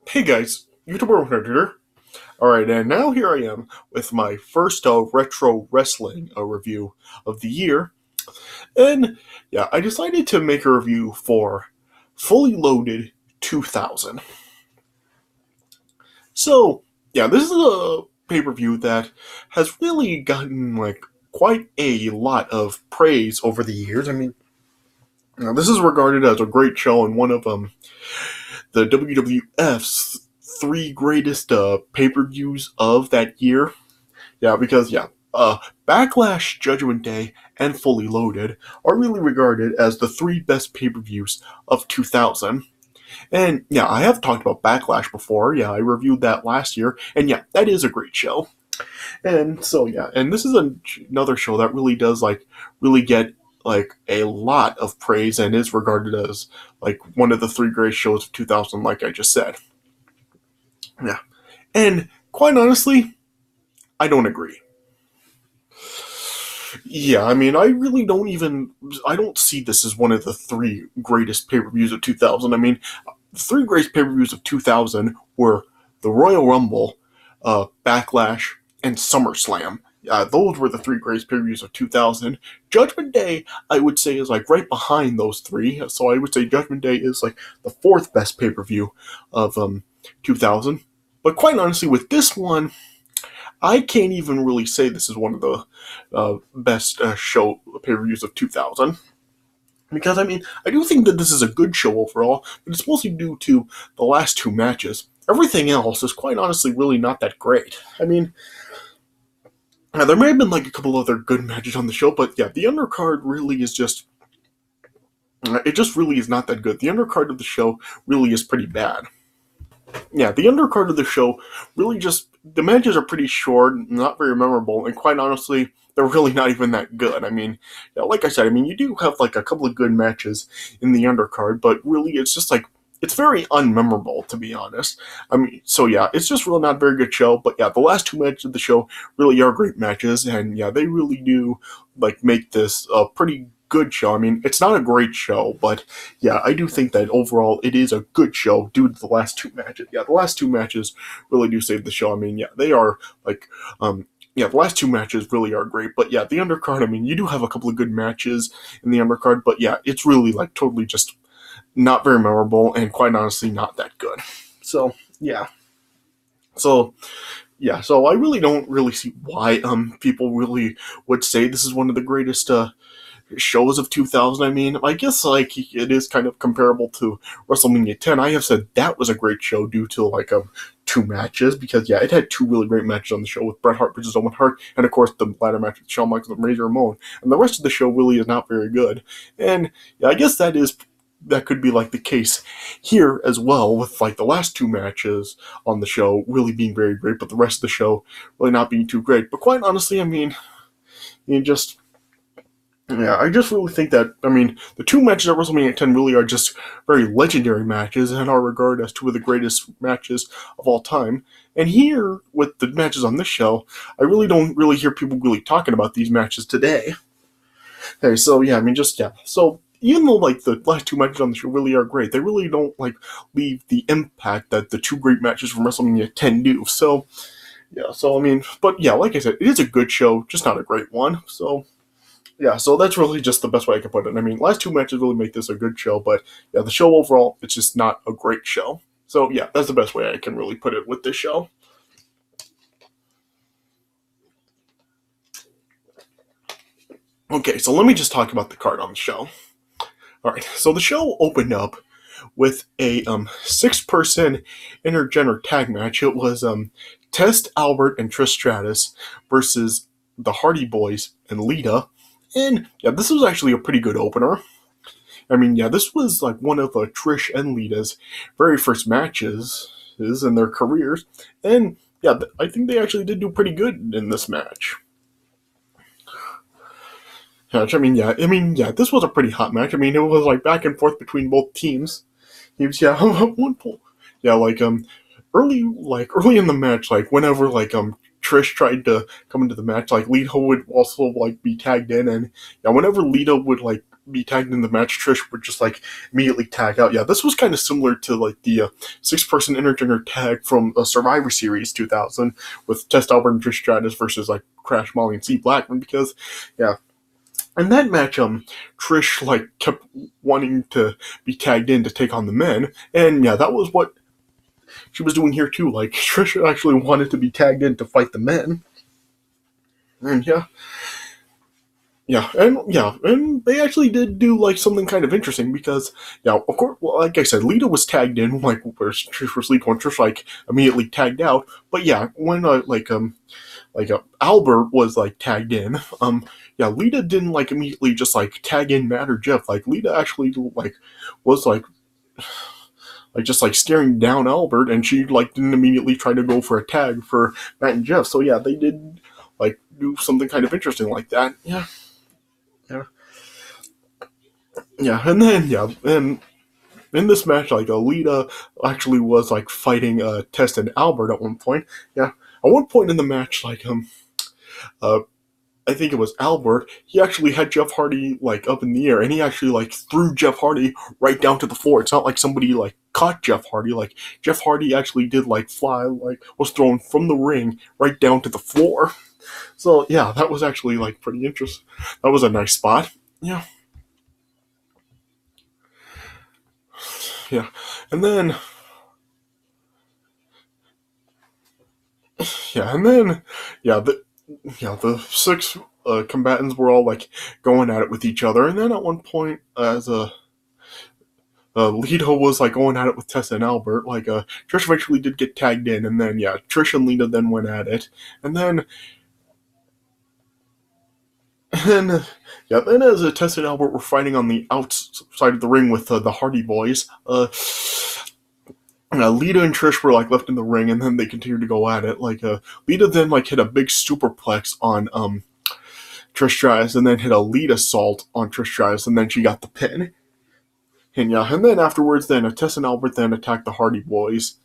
Hey guys, YouTuber Editor. Alright, and now here I am with my first retro wrestling review of the year. And yeah, I decided to make a review for Fully Loaded 2000. So, yeah, this is a pay-per-view that has really gotten quite a lot of praise over the years. This is regarded as a great show and one of the WWF's three greatest pay-per-views of that year. Yeah, because Backlash, Judgment Day, and Fully Loaded are really regarded as the three best pay-per-views of 2000. And yeah, I have talked about Backlash before. Yeah, I reviewed that last year, and yeah, that is a great show. And so yeah, and this is another show that really does really get a lot of praise and is regarded as one of the three greatest shows of 2000, like I just said. Yeah, and quite honestly, I don't agree. Yeah, I really I don't see this as one of the three greatest pay-per-views of 2000. The three greatest pay-per-views of 2000 were the Royal Rumble, Backlash, and SummerSlam. Those were the three greatest pay-per-views of 2000. Judgment Day, I would say, is right behind those three. So I would say Judgment Day is the fourth best pay-per-view of 2000. But quite honestly, with this one, I can't even really say this is one of the best show pay-per-views of 2000. Because, I do think that this is a good show overall, but it's mostly due to the last two matches. Everything else is quite honestly really not that great. There may have been a couple other good matches on the show, but yeah, the undercard really is just... It just really is not that good. The undercard of the show really is pretty bad. Yeah, the undercard of the show really just... The matches are pretty short, not very memorable, and quite honestly, they're really not even that good. Like I said, you do have a couple of good matches in the undercard, but really it's just it's very unmemorable, to be honest. So yeah, it's just really not a very good show, but yeah, the last two matches of the show really are great matches, and yeah, they really do make this a pretty good show. It's not a great show, but yeah, I do think that overall it is a good show due to the last two matches. Yeah, the last two matches really do save the show. Yeah, they are the last two matches really are great, but yeah, the undercard, you do have a couple of good matches in the undercard, but yeah, it's really totally just not very memorable and quite honestly not that good. So yeah. So I really don't really see why people really would say this is one of the greatest shows of 2000. I guess it is kind of comparable to WrestleMania 10. I have said that was a great show due to two matches, because yeah, it had two really great matches on the show with Bret Hart versus Owen Hart, and of course the ladder match with Shawn Michaels and Razor Ramon. And the rest of the show really is not very good. And yeah, I guess that could be the case here as well, with the last two matches on the show really being very great, but the rest of the show really not being too great. But quite honestly, I just really think that, the two matches at WrestleMania 10 really are just very legendary matches and are regarded as two of the greatest matches of all time. And here, with the matches on this show, I really don't really hear people really talking about these matches today. Okay, so yeah, So even though the last two matches on the show really are great, they really don't leave the impact that the two great matches from WrestleMania 10 do. So yeah, but yeah, like I said, it is a good show, just not a great one. So yeah, so that's really just the best way I can put it. Last two matches really make this a good show, but yeah, the show overall, it's just not a great show. So yeah, that's the best way I can really put it with this show. Okay, so let me just talk about the card on the show. Alright, so the show opened up with a six-person intergender tag match. It was Test, Albert, and Trish Stratus versus the Hardy Boys and Lita. And yeah, this was actually a pretty good opener. This was one of Trish and Lita's very first matches in their careers. And yeah, I think they actually did do pretty good in this match. This was a pretty hot match. It was back and forth between both teams. One point. Early in the match, whenever Trish tried to come into the match, Lita would also be tagged in, and yeah, whenever Lita would be tagged in the match, Trish would just like immediately tag out. Yeah, this was kind of similar to like the 6-person intergender tag from Survivor Series 2000 with Test Albert and Trish Stratus versus like Crash Molly and C Blackman, because in that match, Trish like kept wanting to be tagged in to take on the men, and yeah, that was what she was doing here too. Like Trish actually wanted to be tagged in to fight the men, and and they actually did do like something kind of interesting, because of course, well, like I said, Lita was tagged in, like where Trish was Lita, and Trish like immediately tagged out. But yeah, when Albert was like tagged in, Lita didn't like immediately just like tag in Matt or Jeff. Like Lita actually like was like just like staring down Albert, and she like didn't immediately try to go for a tag for Matt and Jeff. So yeah, they did like do something kind of interesting like that. And then and in this match, like Lita actually was like fighting Test and Albert at one point. At one point in the match, like I think it was Albert, he actually had Jeff Hardy like up in the air, and he actually like threw Jeff Hardy right down to the floor. It's not like somebody like caught Jeff Hardy. Like Jeff Hardy actually did like fly, like was thrown from the ring right down to the floor. So yeah, that was actually like pretty interesting. That was a nice spot. And then the 6 combatants were all like going at it with each other, and then at one point, as Lita was like going at it with Tessa and Albert, like Trish eventually did get tagged in, and then Trish and Lita then went at it, and then as Tessa and Albert were fighting on the outside of the ring with the Hardy Boys, Lita and Trish were like left in the ring, and then they continued to go at it. Like Lita then like hit a big superplex on Trish Stratus, and then hit a Lita salt on Trish Stratus, and then she got the pin. And then afterwards, then Tessa and Albert then attacked the Hardy Boys,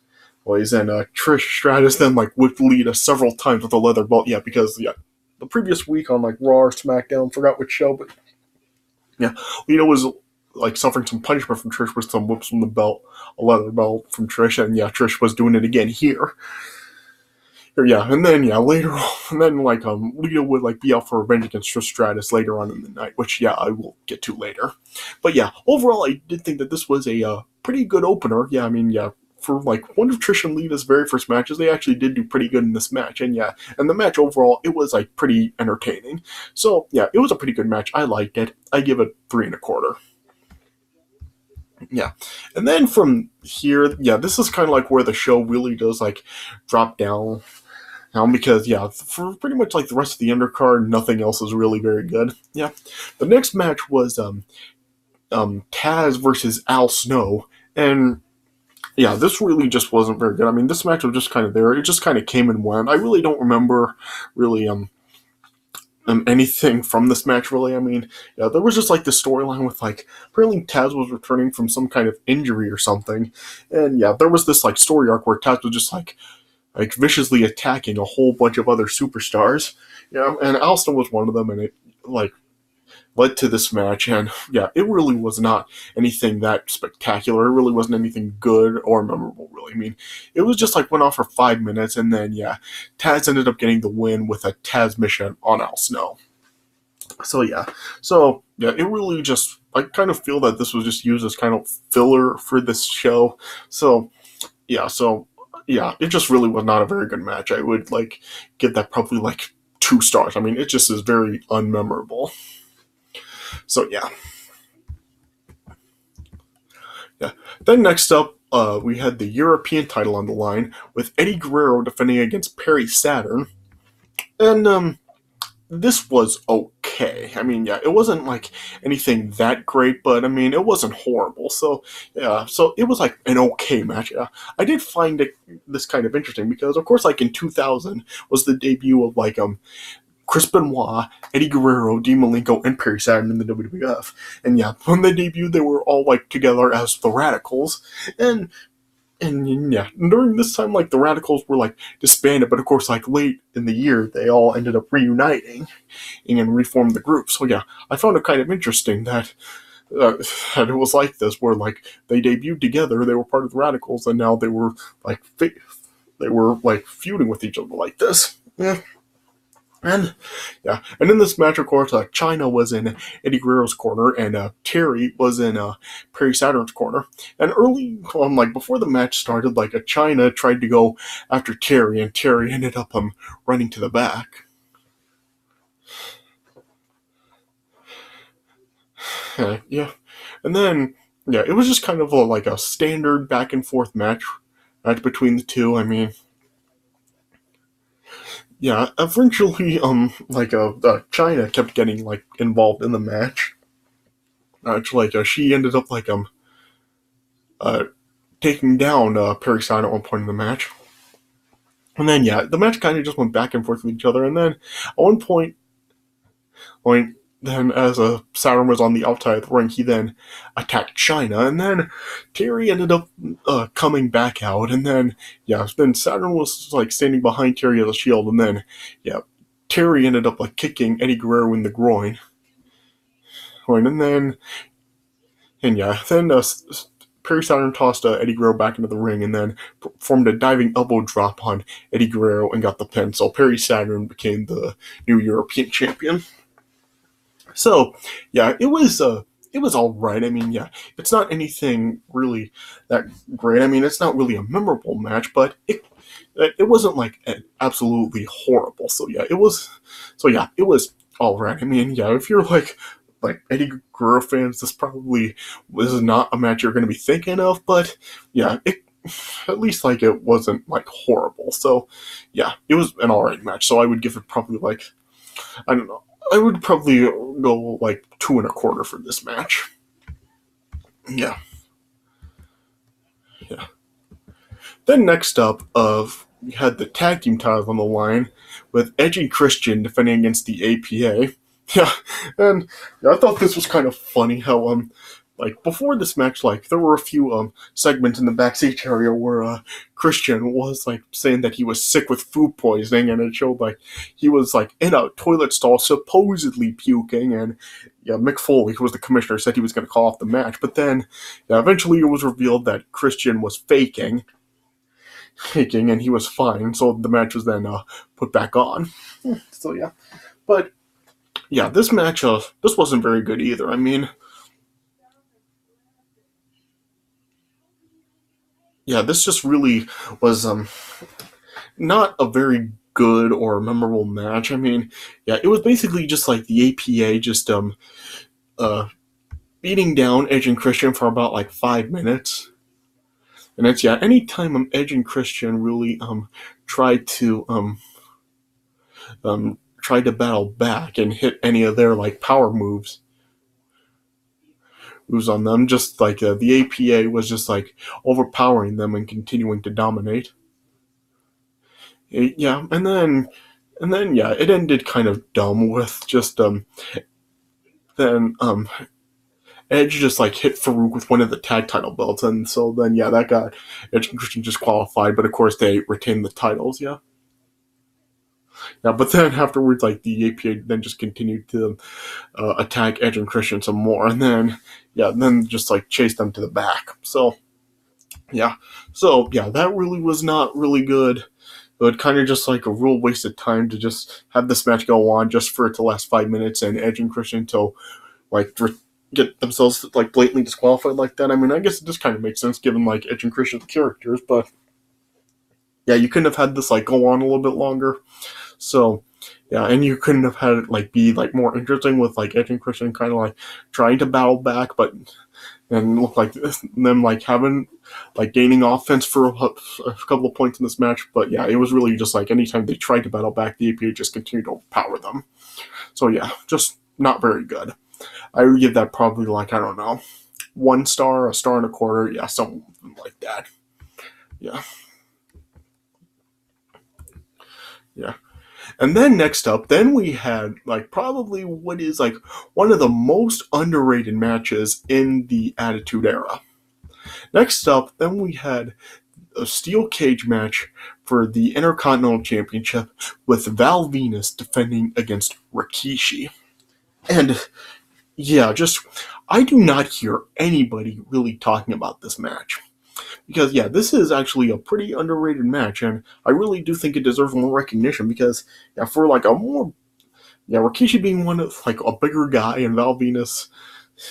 and Trish Stratus then like whipped Lita several times with a leather belt. Because the previous week on like Raw or SmackDown, forgot which show, but Lita was like suffering some punishment from Trish with some whips from the belt, a leather belt from Trish, and Trish was doing it again here. And then later on, and then like Lita would like be out for revenge against Trish Stratus later on in the night, which I will get to later. But overall I did think that this was a pretty good opener. For like one of Trish and Lita's very first matches, they actually did do pretty good in this match, and the match overall, it was like pretty entertaining. So it was a pretty good match. I liked it. I give it 3 1/4. And then from here, this is kind of like where the show really does like drop down. Because for pretty much like the rest of the undercard, nothing else is really very good. The next match was Tazz versus Al Snow, and this really just wasn't very good. I mean, this match was just kind of there. It just kind of came and went. I really don't remember really anything from this match, really. I mean, there was just like the storyline with like apparently Tazz was returning from some kind of injury or something, and there was this like story arc where Tazz was just like viciously attacking a whole bunch of other superstars, and Al Snow was one of them, and it like led to this match, and it really was not anything that spectacular. It really wasn't anything good or memorable, really. I mean, it was just like went off for 5 minutes, and then Tazz ended up getting the win with a Tazz mission on Al Snow. So it really just, I kind of feel that this was just used as kind of filler for this show. So it just really was not a very good match. I would like give that probably like 2 stars. I mean, it just is very unmemorable. So Then next up, we had the European title on the line with Eddie Guerrero defending against Perry Saturn, and this was okay. I mean, it wasn't like anything that great, but I mean, it wasn't horrible. So it was like an okay match. I did find this kind of interesting because, of course, like in 2000 was the debut of like Chris Benoit, Eddie Guerrero, Dean Malenko, and Perry Saturn in the WWF. And when they debuted, they were all like together as the Radicals. And during this time, like the Radicals were like disbanded, but of course, like late in the year, they all ended up reuniting and reformed the group. So I found it kind of interesting that and it was like this, where like they debuted together, they were part of the Radicals, and now they were like feuding with each other like this. Yeah. And and in this match, of course, China was in Eddie Guerrero's corner, and Terry was in Perry Saturn's corner. And early on, like before the match started, like a China tried to go after Terry, and Terry ended up running to the back. Yeah, and then it was just kind of like a standard back and forth match between the two. I mean, yeah, eventually, China kept getting like involved in the match. She ended up uh, taking down Perry Saturn at one point in the match, and then the match kind of just went back and forth with each other. And then at one point, then as Saturn was on the outside of the ring, he then attacked China, and then Terry ended up coming back out, and then then Saturn was like standing behind Terry as a shield, and then Terry ended up like kicking Eddie Guerrero in the groin, and then Perry Saturn tossed Eddie Guerrero back into the ring, and then performed a diving elbow drop on Eddie Guerrero and got the pin. So Perry Saturn became the new European champion. So it was all right. I mean, it's not anything really that great. I mean, it's not really a memorable match, but it wasn't like absolutely horrible. So it was. So it was all right. I mean, if you're like Eddie Guerrero fans, this is not a match you're going to be thinking of, but it at least like it wasn't like horrible. So it was an all right match. So I would give it probably like, I don't know, I would probably go like 2.25 for this match. Yeah. Then next up, we had the tag team titles on the line with Edge and Christian defending against the APA. And I thought this was kind of funny how before this match, like there were a few segments in the backstage area where Christian was like saying that he was sick with food poisoning, and it showed like he was like in a toilet stall supposedly puking, and Mick Foley, who was the commissioner, said he was going to call off the match, but then eventually it was revealed that Christian was faking, and he was fine, so the match was then put back on. So but this match this wasn't very good either. I mean, this just really was not a very good or memorable match. I mean, it was basically just like the APA just beating down Edge and Christian for about like 5 minutes. And it's anytime Edge and Christian really tried to battle back and hit any of their like power moves on them, just like the APA was just like overpowering them and continuing to dominate. And then it ended kind of dumb with just then Edge just like hit Farouk with one of the tag title belts, and so then that got Edge and Christian disqualified, but of course they retained the titles. But then afterwards, like the APA then just continued to attack Edge and Christian some more, and then then just like chase them to the back. So that really was not really good. It kind of just like a real waste of time to just have this match go on just for it to last 5 minutes, and Edge and Christian to like get themselves like blatantly disqualified like that. I mean, I guess it just kind of makes sense given like Edge and Christian's characters, but you couldn't have had this like go on a little bit longer. So and you couldn't have had it like be like more interesting with like Edge and Christian kind of like trying to battle back, but then look like them like having like gaining offense for a couple of points in this match. But it was really just like anytime they tried to battle back, the APA just continued to overpower them. So just not very good. I would give that probably like, I don't know, 1 star, 1.25 stars, something like that. And then next up, then we had like probably what is like one of the most underrated matches in the Attitude Era. Next up, then we had a steel cage match for the Intercontinental Championship with Val Venis defending against Rikishi. And I do not hear anybody really talking about this match. Because, yeah, this is actually a pretty underrated match, and I really do think it deserves more recognition because, yeah, for like a more, yeah, Rikishi being one of, like, a bigger guy, and Val Venis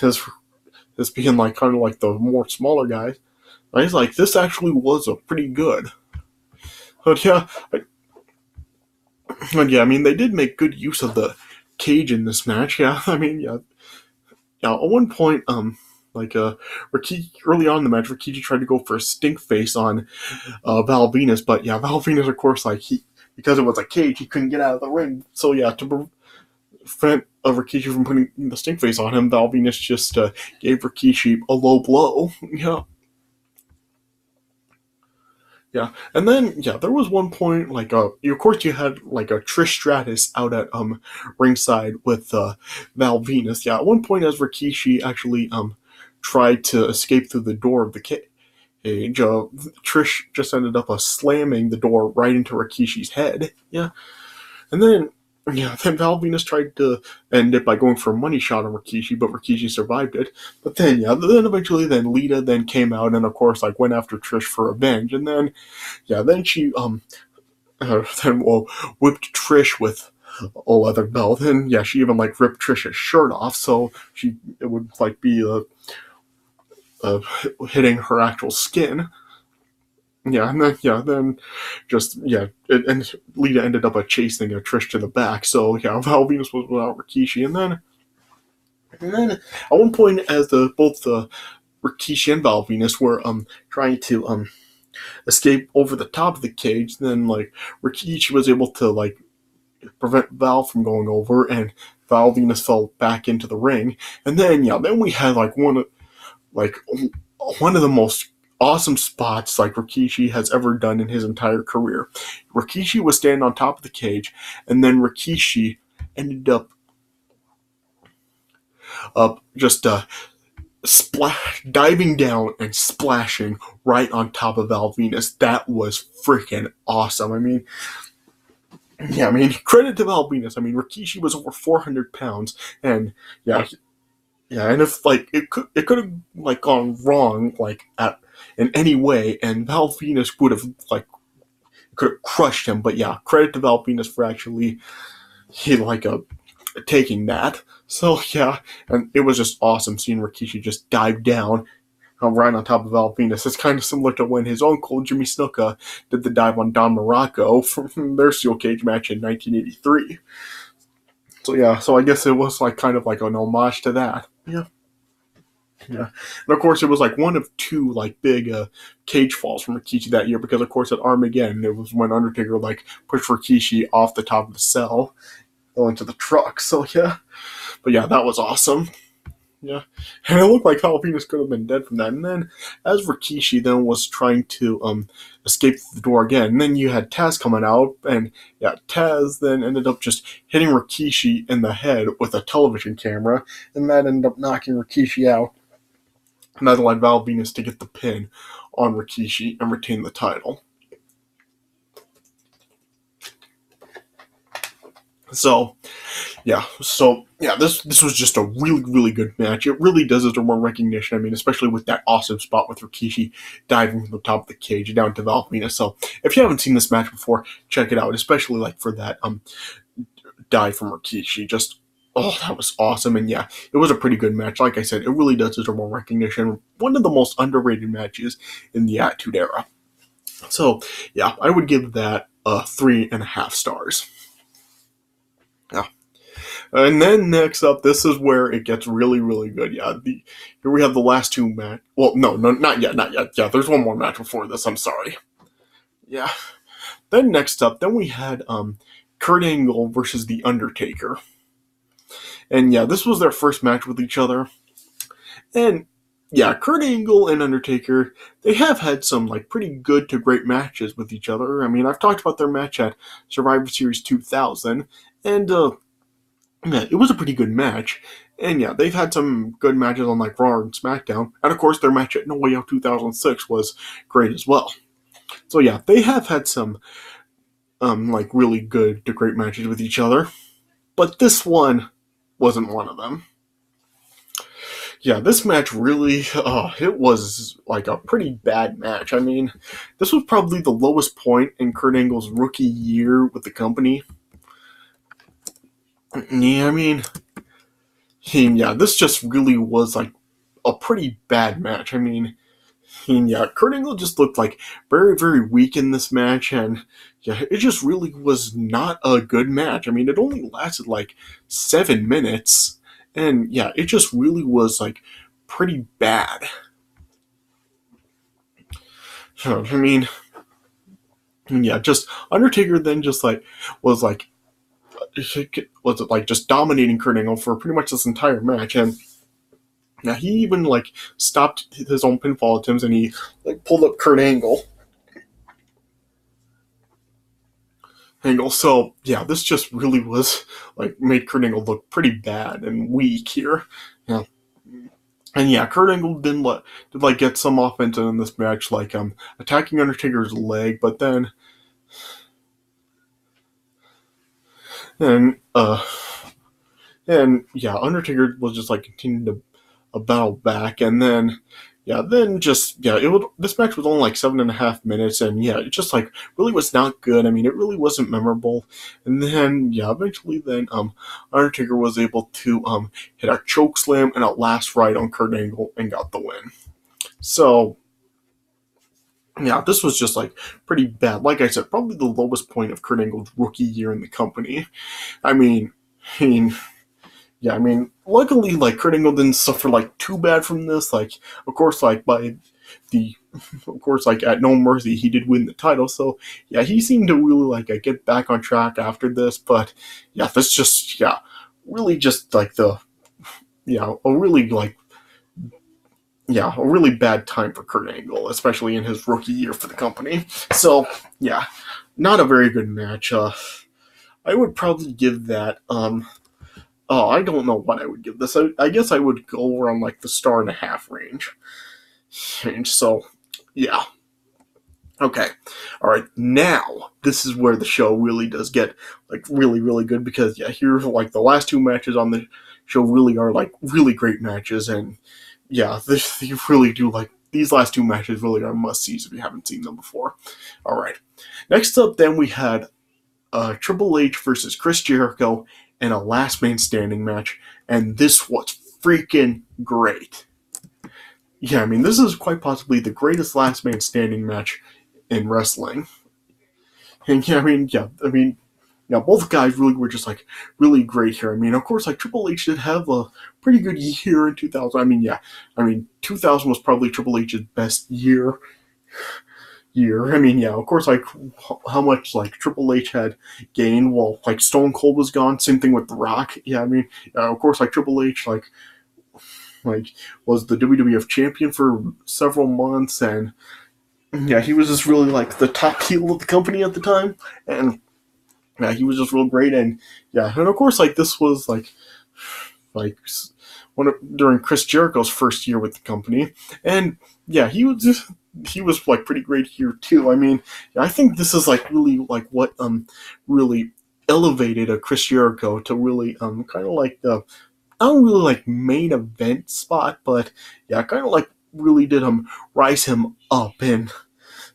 is being, like, kind of like the more smaller guy, I was like, this actually was a pretty good. But, yeah, I mean, they did make good use of the cage in this match, yeah, I mean, yeah, at one point, Rikishi, early on in the match, Rikishi tried to go for a stink face on Val Venis, but yeah, Val Venis, of course, because it was a cage, he couldn't get out of the ring. So yeah, to prevent Rikishi from putting the stink face on him, Val Venis just gave Rikishi a low blow. Yeah. Yeah, and then there was one point of course you had like a Trish Stratus out at ringside with Val Venis. Yeah, at one point as Rikishi actually tried to escape through the door of the cage, Trish just ended up slamming the door right into Rikishi's head. Yeah, and then then Val Venis tried to end it by going for a money shot on Rikishi, but Rikishi survived it. But then then eventually Lita then came out and of course went after Trish for revenge, and then then she whipped Trish with a leather belt, and she even ripped Trish's shirt off, so it would be hitting her actual skin. Yeah, and then and Lita ended up chasing Trish to the back. So Val Venis was without Rikishi, and then at one point, as both Rikishi and Val Venis were trying to escape over the top of the cage, then Rikishi was able to prevent Val from going over, and Val Venis fell back into the ring, and then we had one of the most awesome spots Rikishi has ever done in his entire career. Rikishi was standing on top of the cage, and then Rikishi ended up just diving down and splashing right on top of Val Venis. That was freaking awesome. I mean, credit to Val Venis. I mean, Rikishi was over 400 pounds, and and if it could have gone wrong in any way, and Val Venis would have could have crushed him. But credit to Val Venis for actually taking that. So and it was just awesome seeing Rikishi just dive down right on top of Val Venis. It's kind of similar to when his uncle Jimmy Snuka did the dive on Don Morocco from their steel cage match in 1983. So I guess it was kind of an homage to that. Yeah. And of course, it was one of two big cage falls from Rikishi that year, because of course at Armageddon it was when Undertaker pushed Rikishi off the top of the cell into the truck. So but that was awesome. Yeah, and it looked like Val Venis could have been dead from that. And then as Rikishi then was trying to escape the door again, and then you had Tazz coming out, and Tazz then ended up just hitting Rikishi in the head with a television camera, and that ended up knocking Rikishi out. And that allowed Val Venis to get the pin on Rikishi and retain the title. So this was just a really, really good match. It really does deserve more recognition. I mean, especially with that awesome spot with Rikishi diving from the top of the cage down to Val Venis. So if you haven't seen this match before, check it out, especially for that dive from Rikishi. Just that was awesome. And it was a pretty good match. Like I said, it really does deserve more recognition. One of the most underrated matches in the Attitude Era. So I would give that 3.5 stars. Yeah. And then next up, this is where it gets really, really good. Here we have the last two match. Well, no, not yet. Yeah, there's one more match before this. I'm sorry. Yeah. Then next up, we had Kurt Angle versus The Undertaker. And this was their first match with each other. And Kurt Angle and Undertaker, they have had some pretty good to great matches with each other. I mean, I've talked about their match at Survivor Series 2000, and it was a pretty good match. And they've had some good matches on Raw and SmackDown. And of course, their match at No Way Out 2006 was great as well. So they have had some really good to great matches with each other. But this one wasn't one of them. Yeah, this match really, it was like a pretty bad match. I mean, this was probably the lowest point in Kurt Angle's rookie year with the company. Yeah, I mean, yeah, this just really was like a pretty bad match. I mean, yeah, Kurt Angle just looked like very, very weak in this match, and yeah, it just really was not a good match. I mean, it only lasted like 7 minutes, and yeah, it just really was like pretty bad. I mean, yeah, just Undertaker then just like was like was like just dominating Kurt Angle for pretty much this entire match, and now he even like stopped his own pinfall attempts, and he like pulled up Kurt Angle. So yeah, this just really was like made Kurt Angle look pretty bad and weak here. Yeah. And yeah, Kurt Angle did like get some offense in this match, like attacking Undertaker's leg, but then and and yeah, Undertaker was just like continuing to battle back, and then it would this match was only like 7.5 minutes, and yeah, it just like really was not good. I mean, it really wasn't memorable. And then yeah, eventually then Undertaker was able to hit a choke slam and a last ride on Kurt Angle and got the win. So yeah, this was just like pretty bad. Like I said, probably the lowest point of Kurt Angle's rookie year in the company. I mean, I mean, yeah, I mean, luckily, like, Kurt Angle didn't suffer, like, too bad from this. Like, of course, like, of course, like, at No Mercy, he did win the title. So, yeah, he seemed to really, like, get back on track after this. But, yeah, this just, yeah, really just, like, a really bad time for Kurt Angle, especially in his rookie year for the company. So, yeah, not a very good match. I would probably give that, oh, I don't know what I would give this. I guess I would go around like the 1.5 star range. So, yeah. Okay. All right. Now, this is where the show really does get like really, really good, because yeah, here like the last two matches on the show really are like really great matches, and yeah, you really do like these last two matches really are must sees if you haven't seen them before. All right. Next up, then we had Triple H versus Chris Jericho in a last man standing match, and this was freaking great. Yeah, I mean, this is quite possibly the greatest last man standing match in wrestling. And yeah, both guys really were just like really great here. I mean, of course, like Triple H did have a pretty good year in 2000. I mean, 2000 was probably Triple H's best year. I mean, yeah, of course, like how much like Triple H had gained while like Stone Cold was gone. Same thing with The Rock. Yeah, I mean, of course, like Triple H like was the WWF champion for several months, and yeah, he was just really like the top heel of the company at the time, and yeah, he was just real great, and yeah, and of course, like this was like during Chris Jericho's first year with the company, and yeah, he was like pretty great here too. I mean, I think this is like really like what really elevated a Chris Jericho to really kind of like the I don't really like main event spot, but yeah, kind of like really did rise him up in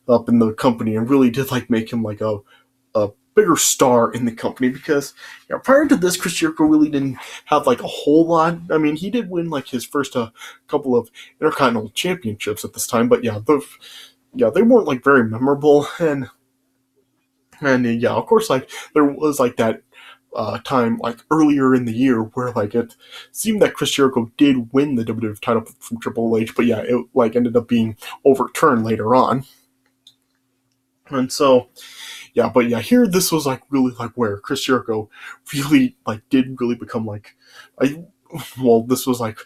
the company, and really did like make him like a bigger star in the company, because yeah, prior to this, Chris Jericho really didn't have like a whole lot. I mean, he did win like his first couple of Intercontinental championships at this time, but yeah, they weren't like very memorable, and yeah, of course, like there was like that time like earlier in the year where like it seemed that Chris Jericho did win the WWF title from Triple H, but yeah, it like ended up being overturned later on. And so yeah, but yeah, here this was like really like where Chris Jericho really like did really become like this was like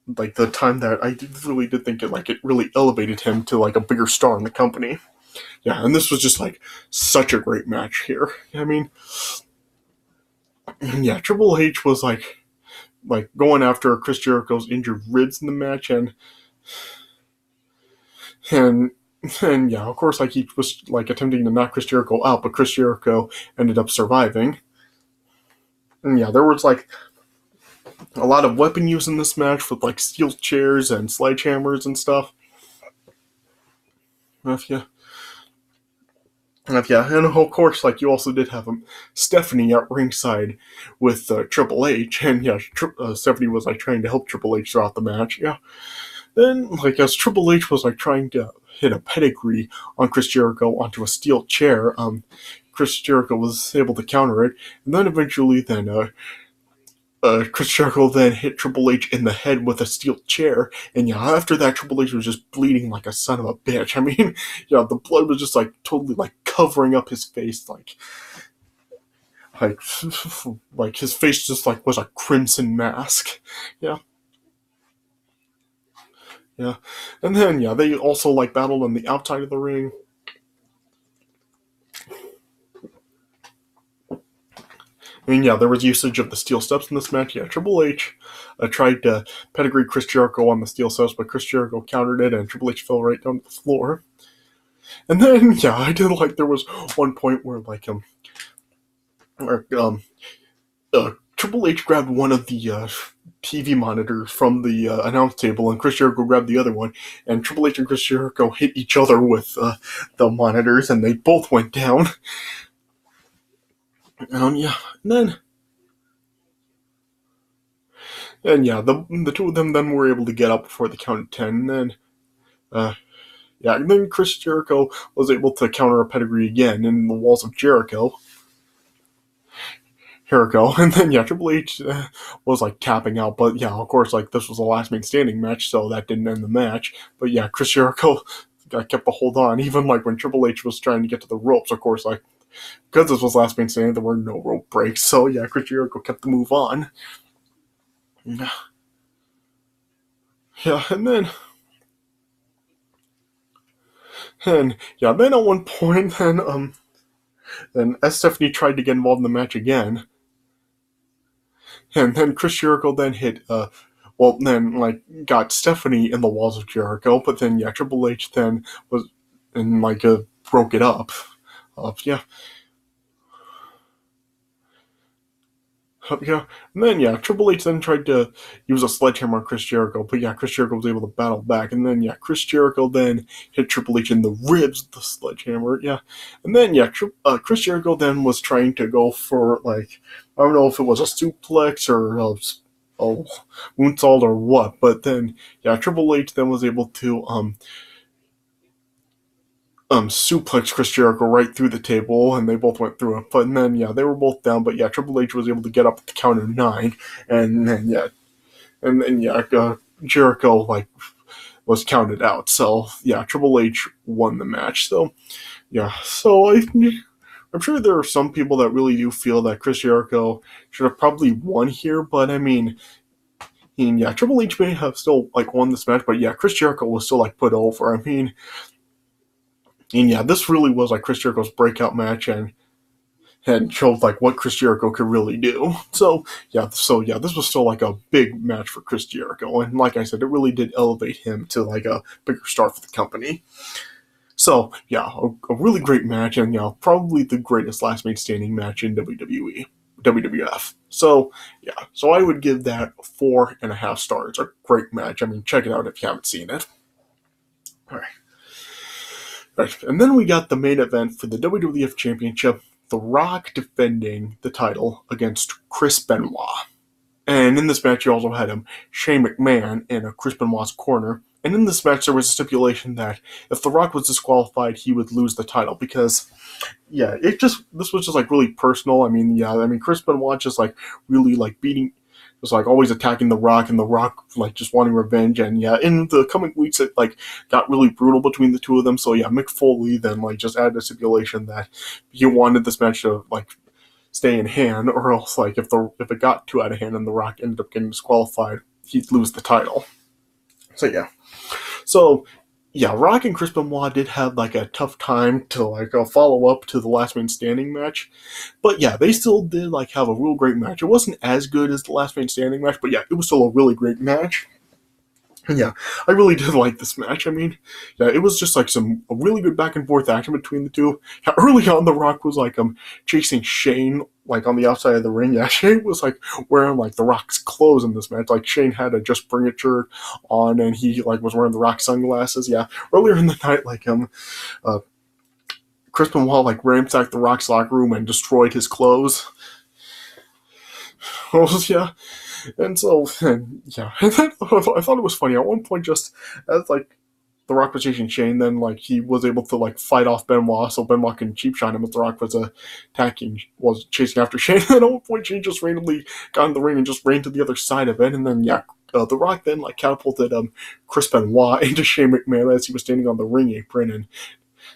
the time that really did think it really elevated him to like a bigger star in the company. Yeah, and this was just like such a great match here. I mean, yeah, Triple H was like going after Chris Jericho's injured ribs in the match, and yeah, of course, like he was like attempting to knock Chris Jericho out, but Chris Jericho ended up surviving. And yeah, there was like A lot of weapon use in this match with like steel chairs and sledgehammers and stuff. Yeah. Yeah, and of course, like you also did have Stephanie at ringside with Triple H, and yeah, Stephanie was like trying to help Triple H throughout the match. Yeah, then like as Triple H was like trying to hit a pedigree on Chris Jericho onto a steel chair, Chris Jericho was able to counter it, and then eventually Chris Jericho then hit Triple H in the head with a steel chair, and yeah, after that, Triple H was just bleeding like a son of a bitch. I mean, yeah, the blood was just like totally like covering up his face, like, like his face just like was a crimson mask. Yeah, yeah, and then yeah, they also like battled on the outside of the ring. And yeah, there was usage of the steel steps in this match. Yeah, Triple H tried to pedigree Chris Jericho on the steel steps, but Chris Jericho countered it, and Triple H fell right down to the floor. And then yeah, I did like there was one point where like Triple H grabbed one of the TV monitors from the announce table, and Chris Jericho grabbed the other one, and Triple H and Chris Jericho hit each other with the monitors, and they both went down. Yeah, and yeah, the two of them then were able to get up before the count of 10, and then yeah, and then Chris Jericho was able to counter a pedigree again in the walls of Jericho. And then yeah, Triple H was like tapping out, but yeah, of course, like this was a last man standing match, so that didn't end the match. But yeah, Chris Jericho kept the hold on, even like when Triple H was trying to get to the ropes. Of course, like because this was last man standing, there were no rope breaks, so yeah, Chris Jericho kept the move on. Yeah, and yeah, then at one point, then as Stephanie tried to get involved in the match again, and then Chris Jericho then hit then like got Stephanie in the walls of Jericho, but then yeah, Triple H then was and like broke it up. Yeah. Yeah, and then yeah, Triple H then tried to use a sledgehammer on Chris Jericho, but yeah, Chris Jericho was able to battle back, and then yeah, Chris Jericho then hit Triple H in the ribs with the sledgehammer, yeah, and then yeah, Chris Jericho then was trying to go for like I don't know if it was a suplex or a moonsault or what, but then yeah, Triple H then was able to suplex Chris Jericho right through the table, and they both went through it. But then, yeah, they were both down. But yeah, Triple H was able to get up at the count of 9, and then Jericho like was counted out. So yeah, Triple H won the match. So yeah, I'm sure there are some people that really do feel that Chris Jericho should have probably won here, but I mean, yeah, Triple H may have still like won this match, but yeah, Chris Jericho was still like put over. I mean. And yeah, this really was like Chris Jericho's breakout match and showed like what Chris Jericho could really do. So yeah, this was still like a big match for Chris Jericho, and like I said, it really did elevate him to like a bigger star for the company. So yeah, a really great match, and yeah, probably the greatest last man standing match in WWE. WWF. So yeah, so I would give that 4.5 stars. A great match. I mean, check it out if you haven't seen it. All right. Right. And then we got the main event for the WWF Championship, The Rock defending the title against Chris Benoit. And in this match, you also had Shane McMahon in Chris Benoit's corner. And in this match, there was a stipulation that if The Rock was disqualified, he would lose the title because, yeah, this was just like really personal. I mean, Chris Benoit just like really like was like always attacking The Rock, and The Rock like just wanting revenge. And yeah, in the coming weeks, it like got really brutal between the two of them. So yeah, Mick Foley then like just added a stipulation that he wanted this match to like stay in hand, or else like if it got too out of hand and The Rock ended up getting disqualified, he'd lose the title. So yeah, Rock and Chris Benoit did have like a tough time to like follow up to the last man standing match, but yeah, they still did like have a real great match. It wasn't as good as the last man standing match, but yeah, it was still a really great match. Yeah, I really did like this match. I mean, yeah, it was just like a really good back and forth action between the two. Yeah, early on, The Rock was like chasing Shane like on the outside of the ring. Yeah, Shane was like wearing like The Rock's clothes in this match. Like Shane had a Just Bring It shirt on, and he like was wearing The Rock sunglasses. Yeah, earlier in the night, like uh, Chris Benoit like ransacked The Rock's locker room and destroyed his clothes. Yeah, and so, and, yeah, and then I thought it was funny. At one point, just as like The Rock was chasing Shane, then like he was able to like fight off Benoit, so Benoit can cheap shot him as The Rock was was chasing after Shane. And at one point, Shane just randomly got in the ring and just ran to the other side of it, and then yeah. The Rock then like catapulted Chris Benoit into Shane McMahon as he was standing on the ring apron, and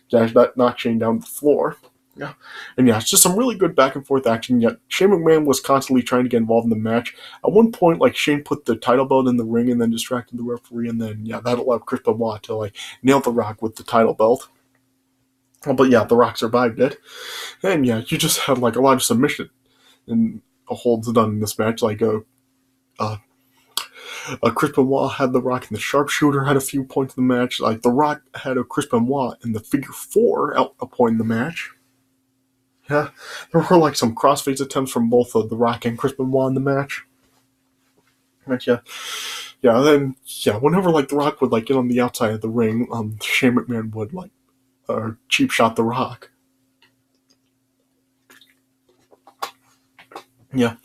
yeah, that knocked Shane down to the floor. Yeah. And yeah, it's just some really good back and forth action. Yet Shane McMahon was constantly trying to get involved in the match. At one point, like Shane put the title belt in the ring and then distracted the referee, and then yeah, that allowed Chris Benoit to like nail The Rock with the title belt. But yeah, The Rock survived it. And yeah, you just had like a lot of submission and holds done in this match. Like Chris Benoit had The Rock in the sharpshooter at a few points in the match. Like The Rock had a Chris Benoit in the figure four at a point in the match. Yeah, there were like some crossface attempts from both The Rock and Chris Benoit in the match. But yeah, then yeah, whenever like The Rock would like get on the outside of the ring, Shane McMahon would like cheap shot The Rock. Yeah.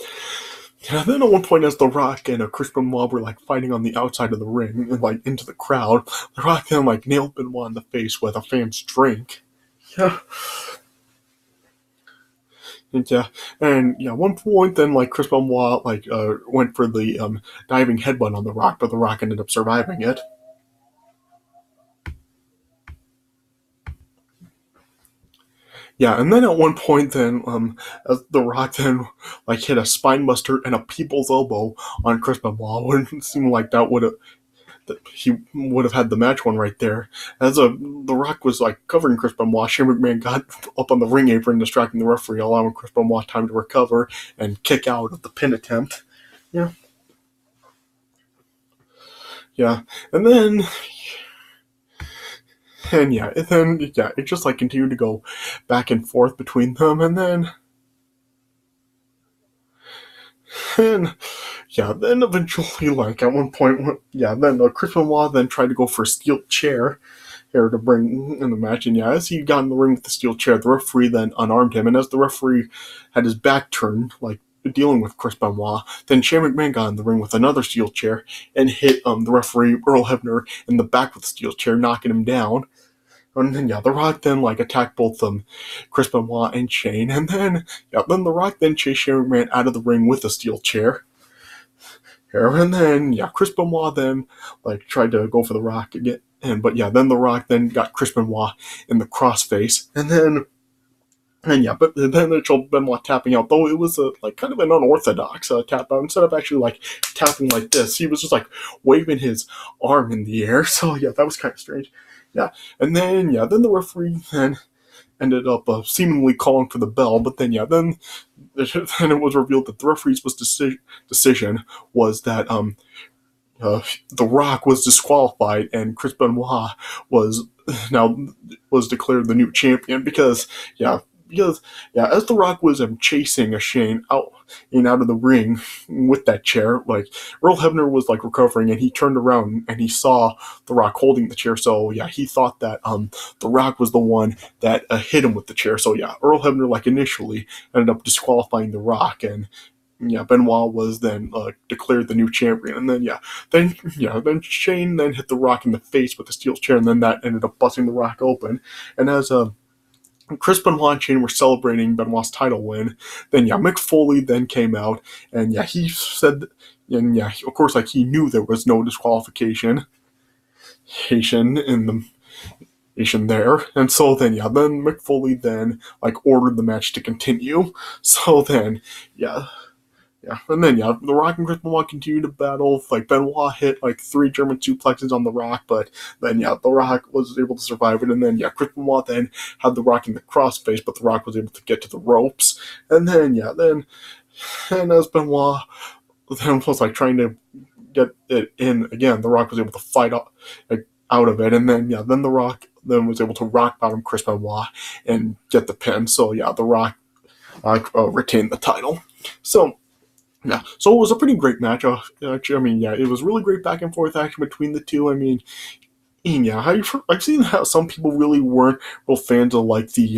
Yeah, then at one point, as The Rock and Chris Benoit were like fighting on the outside of the ring and like into the crowd, The Rock then like nailed Benoit in the face with a fan's drink. Yeah. And yeah, one point then like Chris Benoit like went for the diving headbutt on The Rock, but The Rock ended up surviving it. Yeah, and then at one point then as The Rock then like hit a spinebuster and a people's elbow on Chris Benoit. Wouldn't seem like that would have that he would have had the match one right there. As The Rock was like covering Chris Benoit, Shane McMahon got up on the ring apron, distracting the referee, allowing Chris Benoit time to recover and kick out of the pin attempt. Yeah, yeah, and then it just like continued to go back and forth between them, and yeah, then eventually like at one point, yeah, then Chris Benoit then tried to go for a steel chair here to bring in the match. And yeah, as he got in the ring with the steel chair, the referee then unarmed him. And as the referee had his back turned, like dealing with Chris Benoit, then Shane McMahon got in the ring with another steel chair and hit the referee Earl Hebner in the back with the steel chair, knocking him down. And then yeah, The Rock then like attacked both Chris Benoit and Shane, and then yeah, then The Rock then chased Shane McMahon out of the ring with a steel chair. And then yeah, Chris Benoit then like tried to go for The Rock again, but yeah, then The Rock then got Chris Benoit in the crossface, and yeah, but then it showed Benoit tapping out, though it was like kind of an unorthodox tap out. Instead of actually like tapping like this, he was just like waving his arm in the air. So yeah, that was kind of strange. Yeah, and then yeah, then the referee then ended up seemingly calling for the bell, but then yeah, then it was revealed that the referee's decision was that The Rock was disqualified and Chris Benoit was now was declared the new champion because as The Rock was chasing a Shane out of the ring with that chair, like Earl Hebner was like recovering and he turned around and he saw The Rock holding the chair. So yeah, he thought that The Rock was the one that hit him with the chair. So yeah, Earl Hebner like initially ended up disqualifying The Rock, and yeah, Benoit was then declared the new champion, and then Shane then hit The Rock in the face with the steel chair, and then that ended up busting The Rock open. And as Chris Benoit and Shane were celebrating Benoit's title win, then yeah, Mick Foley then came out, and yeah, he said, and yeah, of course, like he knew there was no disqualification in the nation there, and so then yeah, then Mick Foley then like ordered the match to continue. So then yeah. Yeah, and then yeah, The Rock and Chris Benoit continued to battle. Like Benoit hit like 3 German suplexes on The Rock, but then yeah, The Rock was able to survive it. And then yeah, Chris Benoit then had The Rock in the crossface, but The Rock was able to get to the ropes. And then yeah, and as Benoit then was like trying to get it in again. The Rock was able to fight out of it, and then then The Rock then was able to rock bottom Chris Benoit and get the pin. So yeah, The Rock retained the title. So yeah, so it was a pretty great match. Actually, I mean, yeah, it was really great back and forth action between the two. I mean, yeah, I've seen how some people really weren't real fans of like the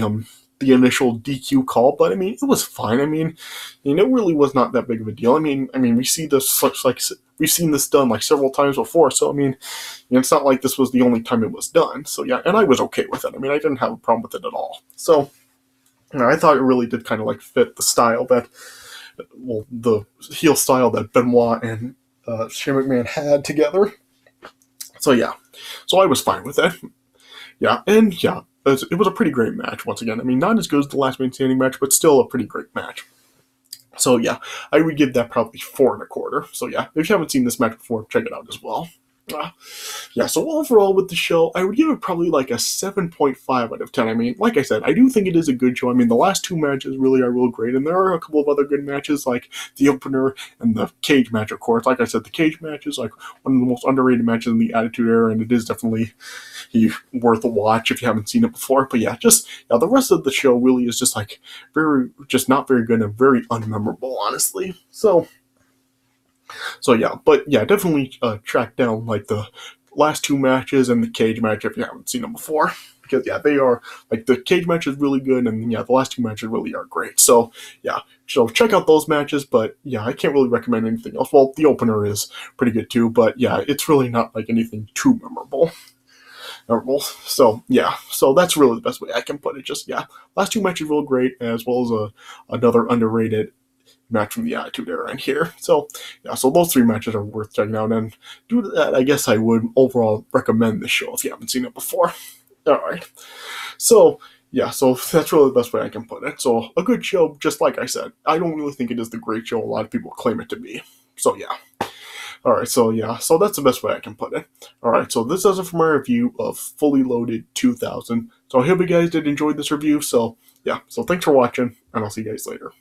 initial DQ call, but I mean, it was fine. I mean, it really was not that big of a deal. I mean, we see this like we've seen this done like several times before, so I mean, it's not like this was the only time it was done. So yeah, and I was okay with it. I mean, I didn't have a problem with it at all. So I thought it really did kind of like fit the style that, well, the heel style that Benoit and Shane McMahon had together. So yeah, so I was fine with it. Yeah, and yeah, it was a pretty great match once again. I mean, not as good as the Last Man Standing match, but still a pretty great match. So yeah, I would give that probably 4.25. So yeah, if you haven't seen this match before, check it out as well. Yeah, so overall with the show, I would give it probably like a 7.5 out of 10. I mean, like I said, I do think it is a good show. I mean, the last two matches really are real great, and there are a couple of other good matches, like the opener and the cage match, of course. Like I said, the cage match is like one of the most underrated matches in the Attitude Era, and it is definitely worth a watch if you haven't seen it before. But yeah, the rest of the show really is just like not very good and very unmemorable, honestly. So yeah, but yeah, definitely track down like the last two matches and the cage match if you haven't seen them before, because yeah, they are like the cage match is really good, and yeah, the last two matches really are great. So yeah, so check out those matches. But yeah, I can't really recommend anything else. Well, the opener is pretty good too, but yeah, it's really not like anything too memorable. So yeah, so that's really the best way I can put it. Just yeah, last two matches real great, as well as another underrated match from the Attitude Era in here. So yeah, so those three matches are worth checking out, and due to that, I guess I would overall recommend this show if you haven't seen it before. Alright. So yeah, so that's really the best way I can put it. So a good show, just like I said. I don't really think it is the great show a lot of people claim it to be. So yeah. Alright, so yeah, so that's the best way I can put it. Alright, so this is it for my review of Fully Loaded 2000. So I hope you guys did enjoy this review. So yeah, so thanks for watching, and I'll see you guys later.